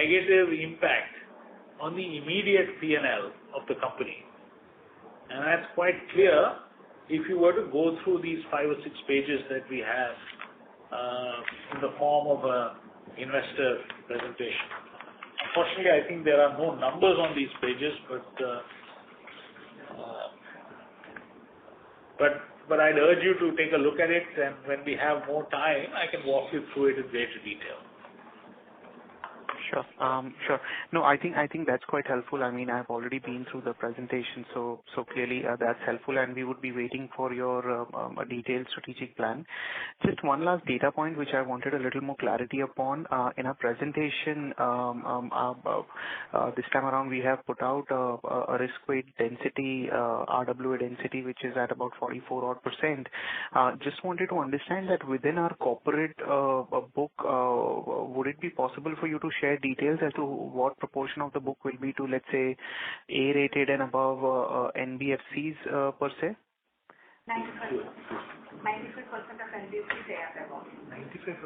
negative impact on the immediate P&L of the company. And that's quite clear if you were to go through these 5 or 6 pages that we have in the form of an investor presentation. Unfortunately, I think there are no numbers on these pages, but I'd urge you to take a look at it, and when we have more time, I can walk you through it in greater detail. Sure. Sure. No, I think that's quite helpful. I mean, I've already been through the presentation, so clearly that's helpful, and we would be waiting for your detailed strategic plan. Just one last data point which I wanted a little more clarity upon. In our presentation, this time around we have put out a risk weight density, RWA density, which is at about 44%. Just wanted to understand that within our corporate book, would it be possible for you to share details as to what proportion of the book will be to, let's say, A-rated and above NBFCs per se? 95% of NBFCs are above. 95%.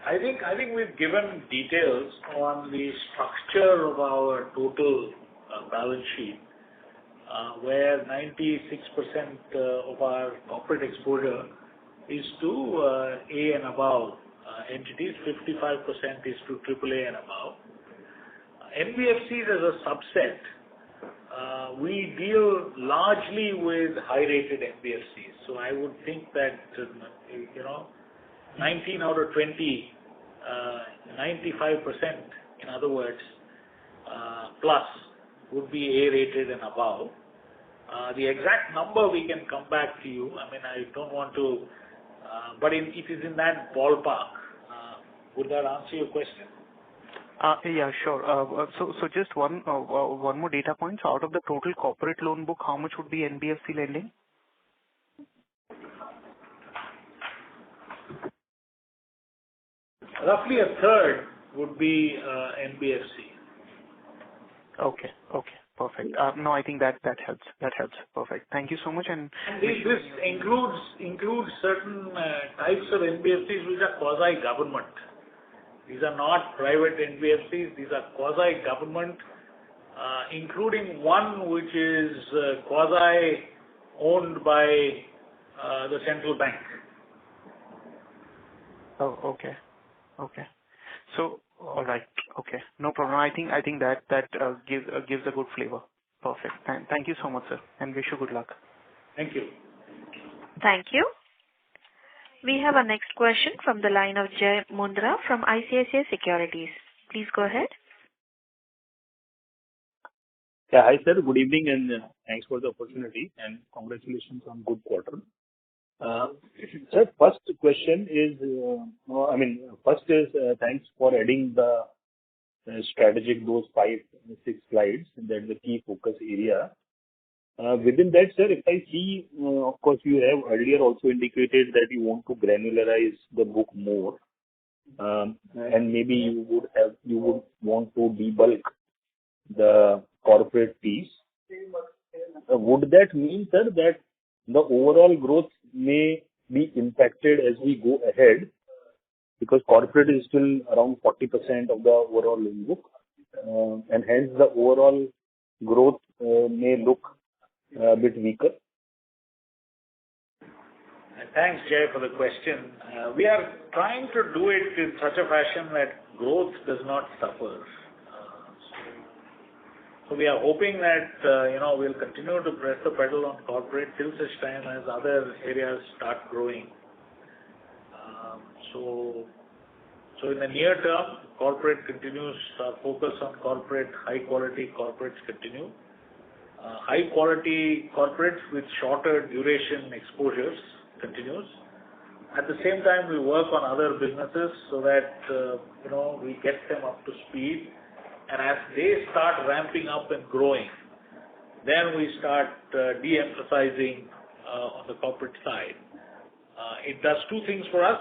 I think we've given details on the structure of our total balance sheet, where 96% of our corporate exposure is to A and above entities, 55% is to AAA and above. NBFCs as a subset, we deal largely with high-rated NBFCs. So I would think that, 19 out of 20, 95%, in other words, plus would be A-rated and above. The exact number we can come back to you. I mean, I don't want to, but it is in that ballpark. Would that answer your question? Yeah, sure. So just one more data point. So out of the total corporate loan book, how much would be NBFC lending? Roughly a third would be NBFC. Okay. Perfect. No, I think that helps. That helps. Perfect. Thank you so much. And this includes certain types of NBFCs which are quasi-government. These are not private NBFCs. These are quasi-government, including one which is quasi-owned by the central bank. Oh, okay. So, all right. Okay, no problem. I think that gives a good flavor. Perfect. Thank you so much, sir, and wish you good luck. Thank you. Thank you. We have our next question from the line of Jai Mundra from ICICI Securities. Please go ahead. Yeah, hi sir. Good evening, and thanks for the opportunity, and congratulations on good quarter. Sir, first question is, thanks for adding the strategic, those 5, 6 slides, and that's the key focus area. Within that, sir, if I see, of course, you have earlier also indicated that you want to granularize the book more, and maybe you would want to debulk the corporate piece. Would that mean, sir, that the overall growth may be impacted as we go ahead, because corporate is still around 40% of the overall loan book, and hence the overall growth may look a bit weaker? Thanks, Jay, for the question. We are trying to do it in such a fashion that growth does not suffer. So we are hoping that we'll continue to press the pedal on corporate till such time as other areas start growing. So in the near term, corporate continues, focus on corporate, high quality corporates continue. High quality corporates with shorter duration exposures continues. At the same time, we work on other businesses so that we get them up to speed, and as they start ramping up and growing, then we start de-emphasizing on the corporate side. It does 2 things for us.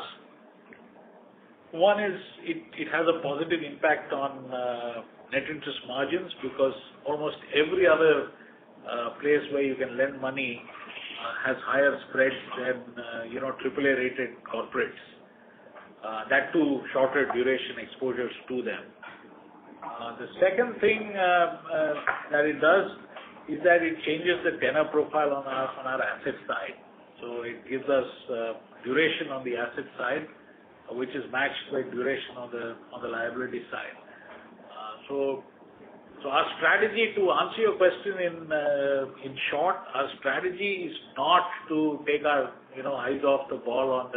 One is it has a positive impact on net interest margins, because almost every other place where you can lend money has higher spreads than AAA rated corporates. that too shorter duration exposures to them. The second thing that it does is that it changes the tenor profile on our asset side. So it gives us duration on the asset side, which is matched by duration on the liability side. So our strategy, to answer your question in short, our strategy is not to take our eyes off the ball on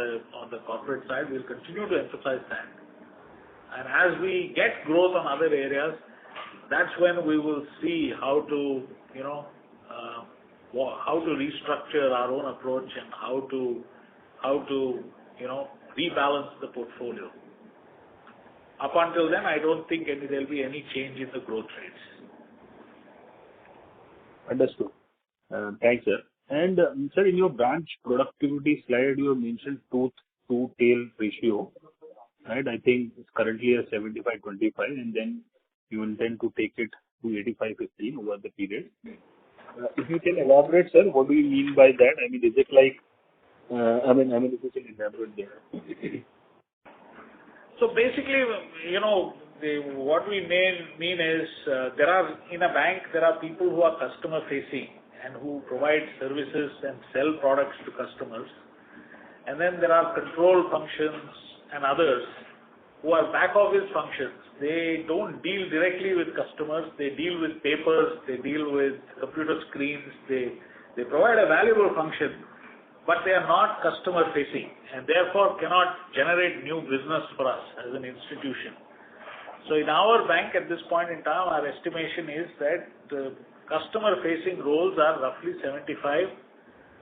the corporate side. We'll continue to emphasize that. And as we get growth on other areas, that's when we will see how to restructure our own approach and how to rebalance the portfolio. Up until then, I don't think there'll be any change in the growth rates. Understood. Thanks, sir. And sir, in your branch productivity slide, you have mentioned tooth to tail ratio, right? I think it's currently at 75-25, and then you intend to take it to 85-15 over the period. If you can elaborate, sir, what do you mean by that? I mean, is it like, if you can elaborate there. So basically, what we mean is in a bank, there are people who are customer facing and who provide services and sell products to customers. And then there are control functions and others who are back office functions. They don't deal directly with customers. They deal with papers. They deal with computer screens. They provide a valuable function, but they are not customer facing and therefore cannot generate new business for us as an institution. So in our bank at this point in time, our estimation is that the customer facing roles are roughly 75.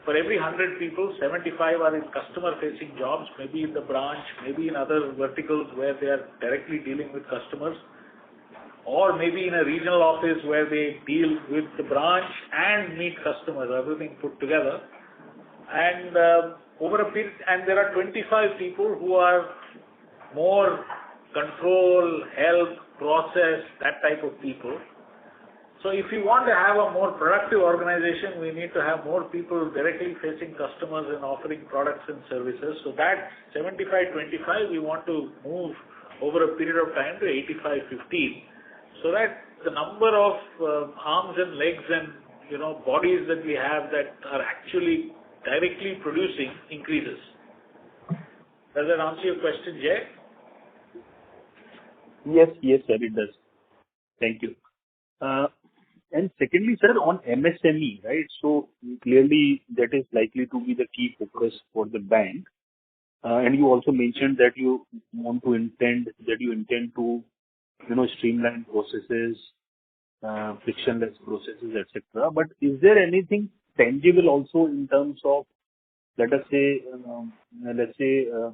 For every 100 people, 75 are in customer facing jobs, maybe in the branch, maybe in other verticals where they are directly dealing with customers, or maybe in a regional office where they deal with the branch and meet customers, everything put together. And over a period, and there are 25 people who are more control, help, process, that type of people. So if we want to have a more productive organization, we need to have more people directly facing customers and offering products and services. So that 75-25, we want to move over a period of time to 85-15, so that the number of arms and legs and bodies that we have that are actually directly producing increases. Does that answer your question, Jay? Yes, sir, it does. Thank you. And secondly, sir, on MSME, right? So clearly that is likely to be the key focus for the bank. And you also mentioned that you intend to, streamline processes, frictionless processes, etc. But is there anything tangible also in terms of, let us say,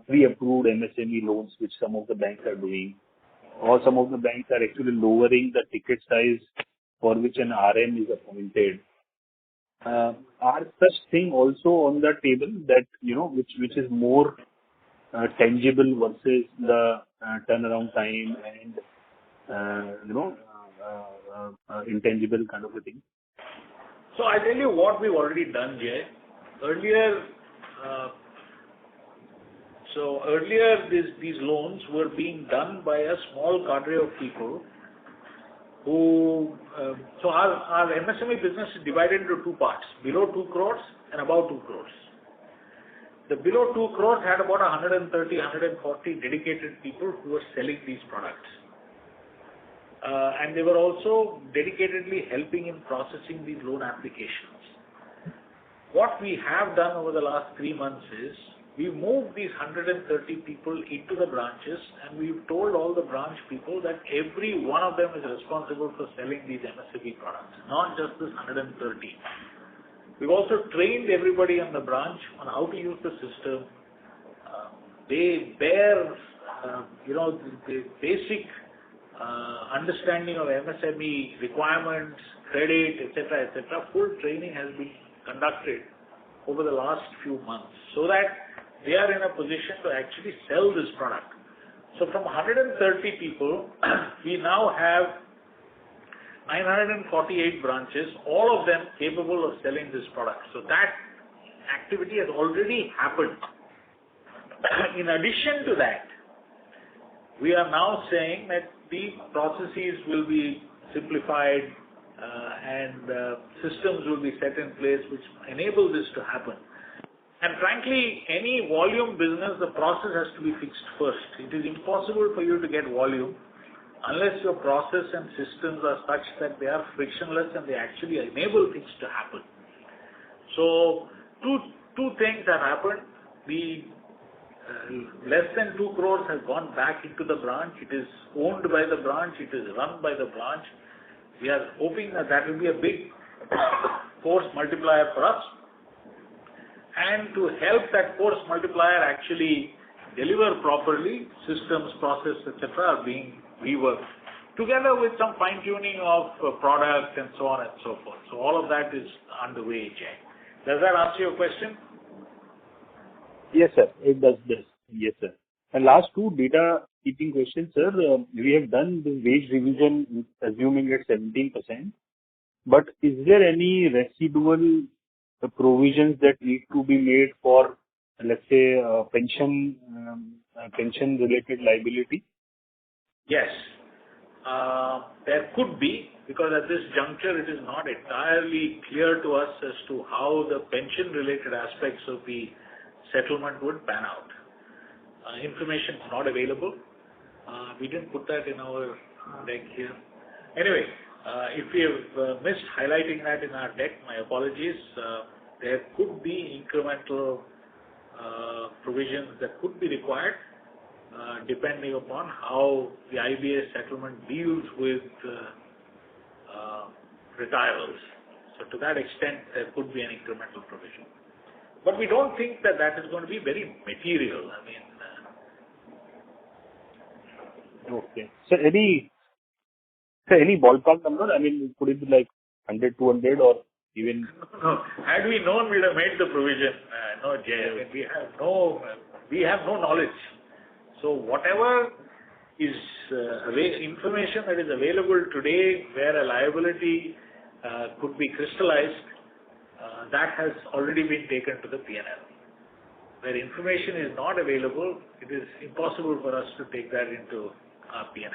pre-approved MSME loans, which some of the banks are doing, or some of the banks are actually lowering the ticket size for which an RM is appointed. Are such thing also on the table that, which is more tangible versus the turnaround time and, intangible kind of a thing? So I tell you what we've already done, Jay. Earlier, these loans were being done by a small cadre of people who. So our MSME business is divided into two parts: below 2 crores and above 2 crores. The below 2 crores had about 130, 140 dedicated people who were selling these products. And they were also dedicatedly helping in processing these loan applications. What we have done over the last 3 months is we moved these 130 people into the branches, and we've told all the branch people that every one of them is responsible for selling these MSME products, not just this 130. We've also trained everybody in the branch on how to use the system. They bear, the basic understanding of MSME requirements, credit, etc. Full training has been conducted over the last few months, so that they are in a position to actually sell this product. So from 130 people, we now have 948 branches, all of them capable of selling this product. So that activity has already happened. In addition to that, We are now saying that the processes will be simplified and systems will be set in place which enable this to happen. And frankly, any volume business, the process has to be fixed first. It is impossible for you to get volume unless your process and systems are such that they are frictionless and they actually enable things to happen. So, two things have happened. The less than 2 crores has gone back into the branch. It is owned by the branch. It is run by the branch. We are hoping that that will be a big force multiplier for us. And to help that force multiplier actually deliver properly, systems, process, etc. are being reworked together with some fine-tuning of product and so on and so forth. So all of that is underway, Jay. Does that answer your question? Yes, sir. It does. Yes, sir. And last two data keeping questions, sir. We have done the wage revision assuming at 17%. But is there any residual provisions that need to be made for, let's say, pension related liability? Yes. There could be, because at this juncture it is not entirely clear to us as to how the pension related aspects of the settlement would pan out. Information is not available. We didn't put that in our deck here. Anyway, if we have missed highlighting that in our deck, my apologies. There could be incremental provisions that could be required depending upon how the IBA settlement deals with retirals. So to that extent, there could be an incremental provision. But we don't think that that is going to be very material. I mean... Okay. So any ballpark number? I mean, could it be like 100, 200 or even... No. Had we known, we'd have made the provision. No, Jay. I mean, we have no knowledge. So whatever is information that is available today where a liability could be crystallized, that has already been taken to the P&L. Where information is not available, it is impossible for us to take that into our P&L.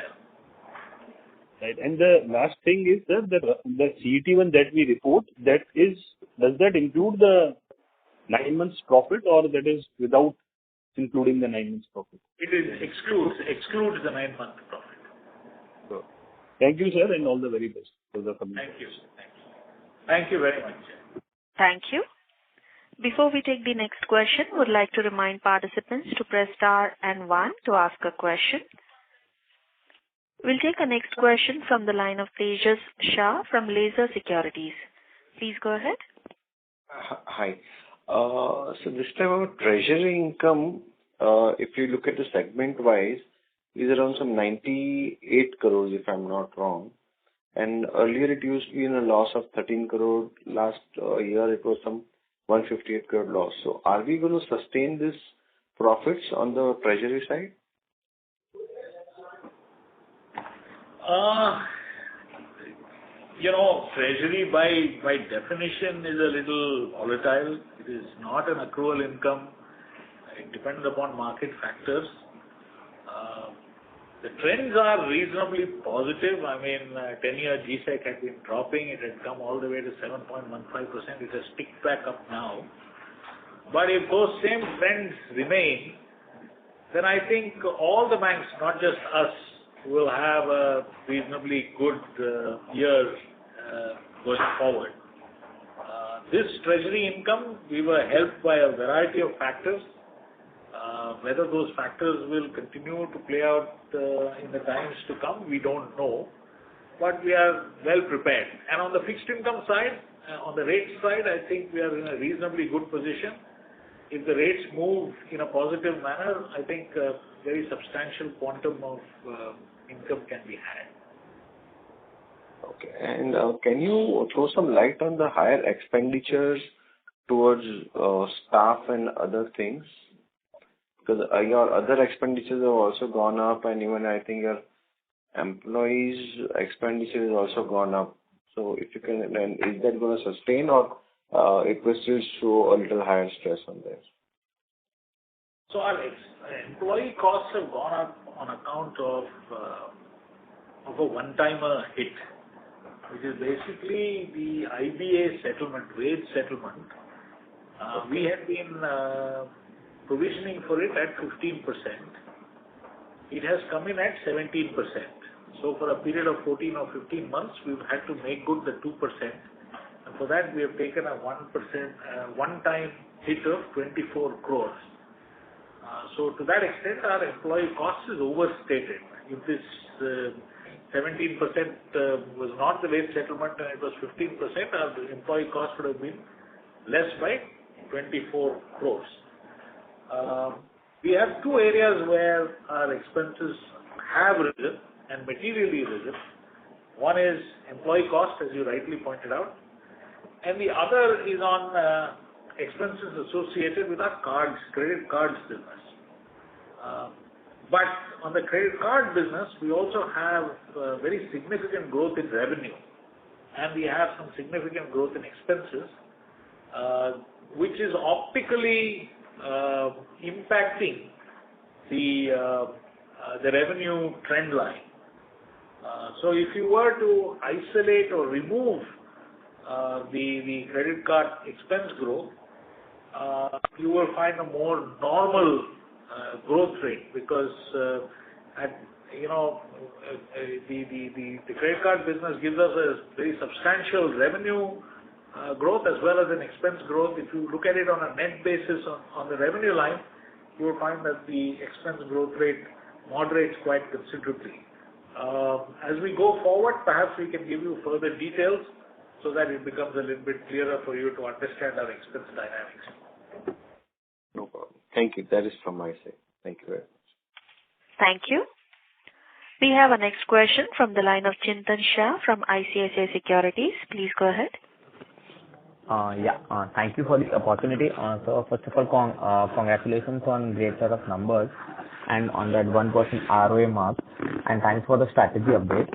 Right. And the last thing is that the CET1 that we report, does that include the 9 months profit or that is without including the 9 months profit? It is excludes the 9-month profit. So, thank you, sir, and all the very best for the coming. Thank you, sir. Thank you very much. Thank you. Before we take the next question, would like to remind participants to press star and 1 to ask a question. We'll take a next question from the line of Tejas Shah from Laser Securities. Please go ahead. Hi. So this time our treasury income, if you look at the segment wise, is around some 98 crores if I'm not wrong. And earlier it used to be in a loss of 13 crore. Last year it was some 158 crore loss. So are we going to sustain this profits on the treasury side? Treasury by definition is a little volatile. It is not an accrual income. It depends upon market factors. The trends are reasonably positive. I mean, 10-year GSEC had been dropping. It had come all the way to 7.15%. It has picked back up now. But if those same trends remain, then I think all the banks, not just us, will have a reasonably good year going forward. This treasury income, we were helped by a variety of factors. Whether those factors will continue to play out in the times to come, we don't know. But we are well prepared. And on the fixed income side, on the rates side, I think we are in a reasonably good position. If the rates move in a positive manner, I think a very substantial quantum of income can be had. Okay. And can you throw some light on the higher expenditures towards staff and other things? Because your other expenditures have also gone up, and even I think your employees' expenditure has also gone up. So if you can, then is that going to sustain, or it will still show a little higher stress on this? So our employee costs have gone up on account of a one-timer hit, which is basically the IBA settlement, wage settlement. We had been provisioning for it at 15%. It has come in at 17%. So for a period of 14 or 15 months, we've had to make good the 2%. And for that, we have taken a 1-time hit of 24 crores. So to that extent, our employee cost is overstated. If this 17% was not the wage settlement and it was 15%, our employee cost would have been less by 24 crores. We have two areas where our expenses have risen and materially risen. One is employee cost, as you rightly pointed out, and the other is on expenses associated with our credit cards business. But on the credit card business, we also have very significant growth in revenue, and we have some significant growth in expenses, which is optically impacting the revenue trend line. So if you were to isolate or remove the credit card expense growth, you will find a more normal growth rate, because the credit card business gives us a very substantial revenue growth as well as an expense growth. If you look at it on a net basis on the revenue line, you will find that the expense growth rate moderates quite considerably. As we go forward, perhaps we can give you further details so that it becomes a little bit clearer for you to understand our expense dynamics. No problem. Thank you. That is from my side. Thank you very much. Thank you. We have a next question from the line of Chintan Shah from ICICI Securities. Please go ahead. Thank you for the opportunity. So first of all, congratulations on great set of numbers and on that 1% ROA mark, and thanks for the strategy update.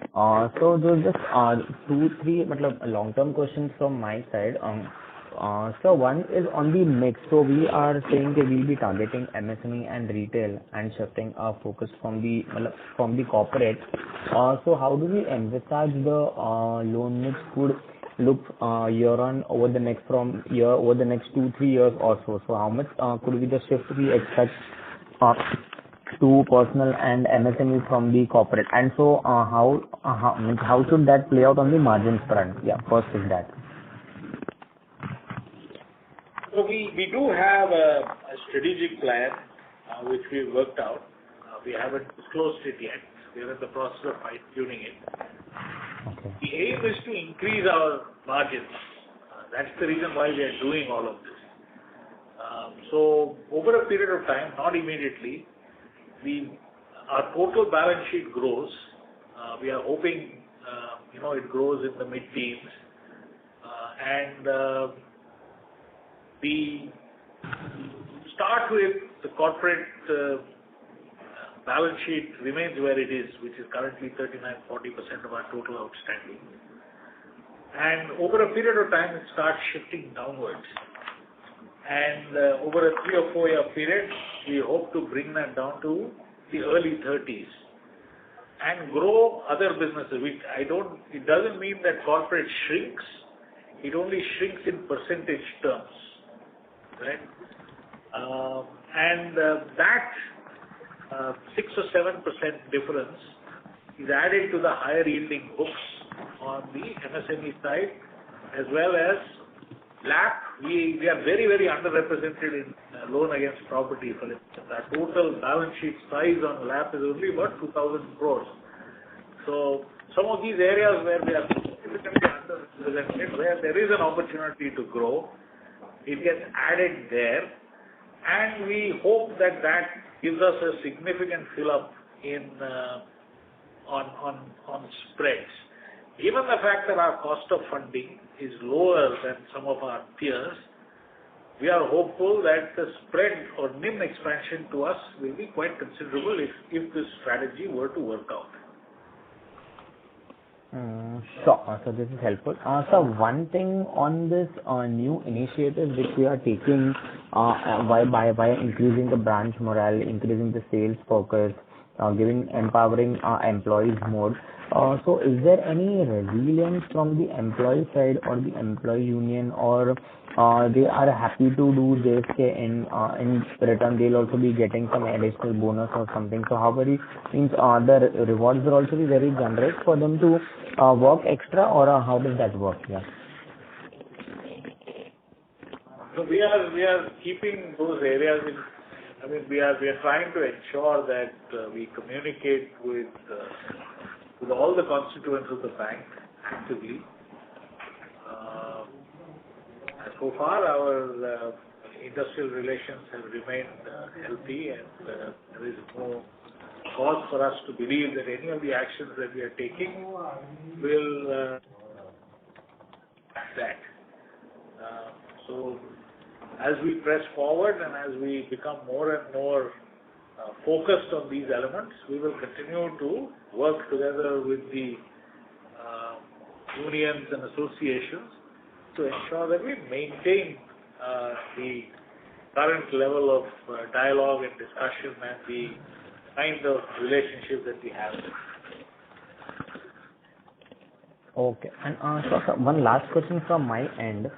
So there's just 2-3 long-term questions from my side. So one is on the mix. So we are saying that we'll be targeting MSME and retail and shifting our focus from the corporate. So how do we envisage the loan mix could look over the next 2-3 years or so? So how much could be the shift we expect to personal and MSME from the corporate? And so how should that play out on the margins front? Yeah, first is that. So we do have a strategic plan which we worked out. We haven't disclosed it yet. We are in the process of fine-tuning it. Okay. The aim is to increase our margins. That's the reason why we are doing all of this. So over a period of time, not immediately, our total balance sheet grows. We are hoping it grows in the mid-teens. And we start with the corporate balance sheet remains where it is, which is currently 39-40% of our total outstanding. And over a period of time, it starts shifting downwards. And over a 3 or 4 year period, we hope to bring that down to the early 30s and grow other businesses. It doesn't mean that corporate shrinks. It only shrinks in percentage terms. Right? That 6 or 7% difference is added to the higher yielding books on the MSME side, as well as LAP. We are very, very underrepresented in loan against property. For instance, our total balance sheet size on LAP is only about 2,000 crores. So some of these areas where we are significantly underrepresented, where there is an opportunity to grow, it gets added there, and we hope that gives us a significant fill up in on spreads. Given the fact that our cost of funding is lower than some of our peers, we are hopeful that the spread or NIM expansion to us will be quite considerable if this strategy were to work out. So this is helpful. So one thing on this new initiative which we are taking by increasing the branch morale, increasing the sales focus, giving empowering employees more. So is there any resilience from the employee side or the employee union, or they are happy to do this, in return they'll also be getting some additional bonus or something? So how very means the rewards will also be very generous for them to work extra, or how does that work? Yeah. So we are keeping those areas in. I mean, we are trying to ensure that we communicate with all the constituents of the bank actively. So far, our industrial relations have remained healthy, and there is no cause for us to believe that any of the actions that we are taking will that. So, as we press forward and as we become more and more focused on these elements, we will continue to work together with the unions and associations to ensure that we maintain the current level of dialogue and discussion and the kind of relationship that we have. Okay. And so one last question from my end.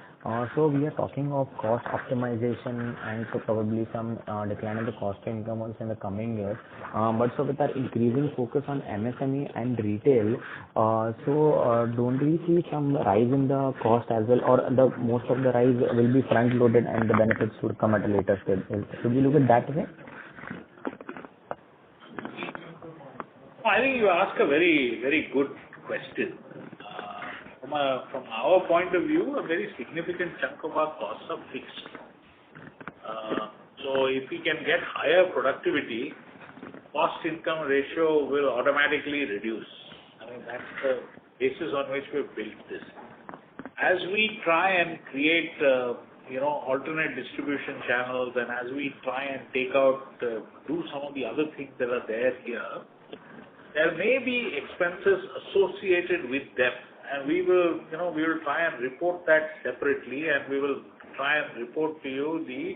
So we are talking of cost optimization and so probably some decline in the cost to income also in the coming years. But so with our increasing focus on MSME and retail, don't we see some rise in the cost as well, or the most of the rise will be front loaded and the benefits would come at a later stage? Should we look at that way? I think you ask a very, very good question. From our point of view, a very significant chunk of our costs are fixed. So if we can get higher productivity, cost-income ratio will automatically reduce. I mean, that's the basis on which we've built this. As we try and create, alternate distribution channels, and as we try and take out, do some of the other things that are there here, there may be expenses associated with them. And we will try and report that separately, and we will try and report to you the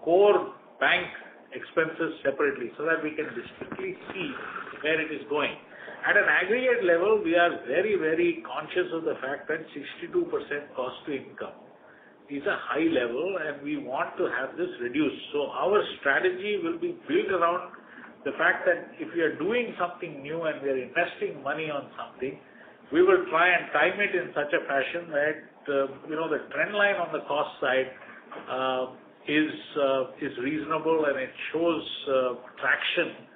core bank expenses separately so that we can distinctly see where it is going. At an aggregate level, we are very, very conscious of the fact that 62% cost to income is a high level, and we want to have this reduced. So our strategy will be built around the fact that if we are doing something new and we are investing money on something, we will try and time it in such a fashion that the trend line on the cost side is reasonable and it shows traction,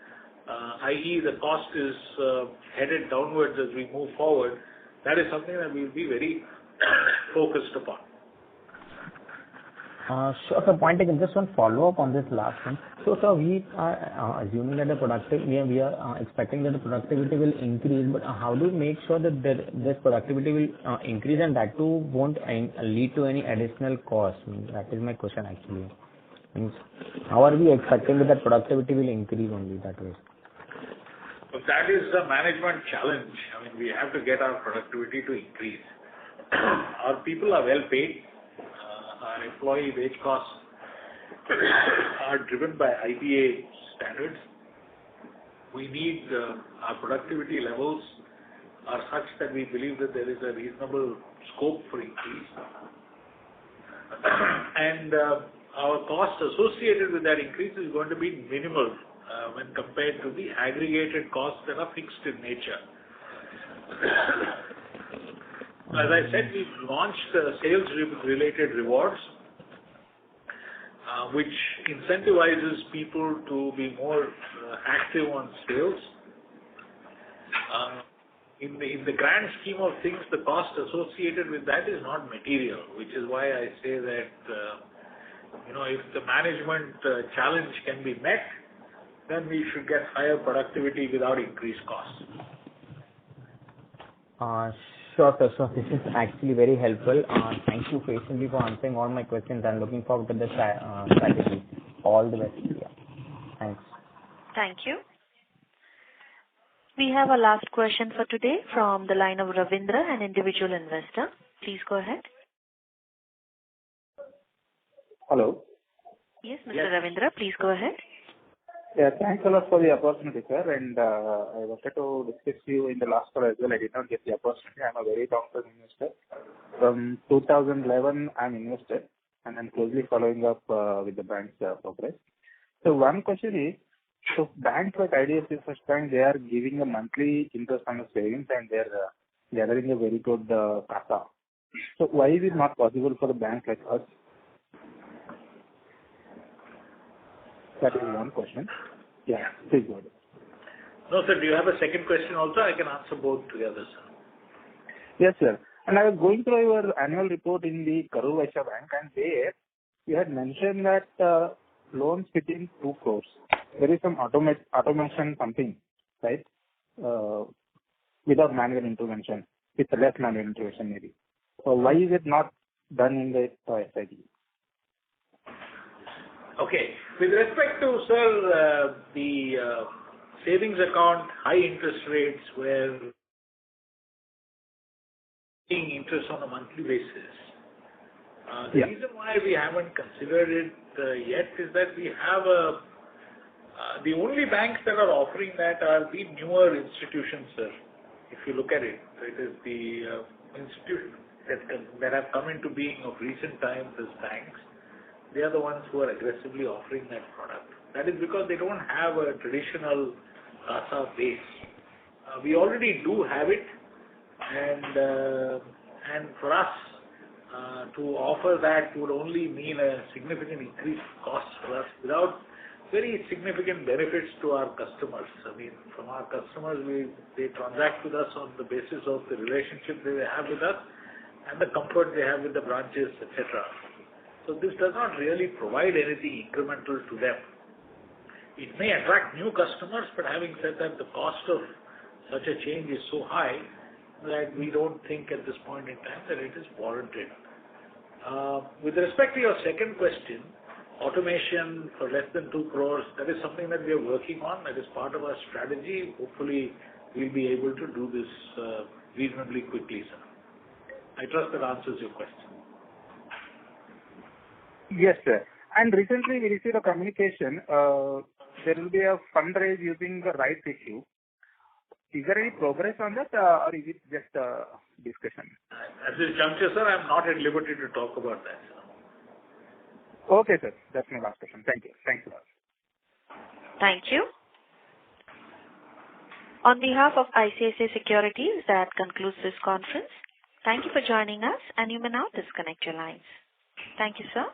i.e. the cost is headed downwards as we move forward. That is something that we will be very focused upon. So point taken. Just one follow up on this last one. So we are assuming that we are expecting that the productivity will increase, but how do we make sure that this productivity will increase and that too won't lead to any additional cost? That is my question actually. Means how are we expecting that productivity will increase only that way? So that is the management challenge. I mean, we have to get our productivity to increase. Our people are well paid. Our employee wage costs are driven by IBA standards. We need our productivity levels are such that we believe that there is a reasonable scope for increase. And our cost associated with that increase is going to be minimal when compared to the aggregated costs that are fixed in nature. As I said, we've launched sales-related rewards, which incentivizes people to be more active on sales. In the grand scheme of things, the cost associated with that is not material, which is why I say that if the management challenge can be met, then we should get higher productivity without increased costs. Sure, sir. So this is actually very helpful. Thank you patiently for answering all my questions. I'm looking forward to the strategy. All the best. Yeah. Thanks. Thank you. We have a last question for today from the line of Ravindra, an individual investor. Please go ahead. Hello. Yes, Mr. Ravindra, please go ahead. Yeah, thanks a lot for the opportunity, sir. And I wanted to discuss you in the last call as well. I did not get the opportunity. I'm a very long-term investor. From 2011, I'm invested, and I'm closely following up with the bank's progress. So one question is, so banks like IDFC First Bank, they are giving a monthly interest on the savings, and they're gathering a very good CASA. So why is it not possible for a bank like us? That is one question. Yeah, please go ahead. No, sir, do you have a second question also? I can answer both together, sir. Yes, sir. And I was going through your annual report in the Karur Vysya Bank, and there you had mentioned that loans within 2 crores. There is some automation something, right? Without manual intervention, with less manual intervention maybe. So why is it not done in the SID? Okay. With respect to, sir, the savings account, high interest rates where paying interest on a monthly basis. The reason why we haven't considered it yet is that we have the only banks that are offering that are the newer institutions, sir. If you look at it, it is the institutions that have come into being of recent times as banks. They are the ones who are aggressively offering that product. That is because they don't have a traditional CASA base. We already do have it, and for us to offer that would only mean a significant increased cost for us without very significant benefits to our customers. I mean, from our customers, they transact with us on the basis of the relationship they have with us and the comfort they have with the branches, etc. So this does not really provide anything incremental to them. It may attract new customers, but having said that, the cost of such a change is so high that we don't think at this point in time that it is warranted. With respect to your second question, automation for less than 2 crores, that is something that we are working on. That is part of our strategy. Hopefully, we'll be able to do this reasonably quickly, sir. I trust that answers your question. Yes, sir. And recently we received a communication. There will be a fundraise using the rights issue. Is there any progress on that, or is it just a discussion? At this juncture, sir, I'm not at liberty to talk about that, sir. Okay, sir. That's my last question. Thank you. Thanks a lot. Thank you. On behalf of ICICI Securities, that concludes this conference. Thank you for joining us, and you may now disconnect your lines. Thank you, sir.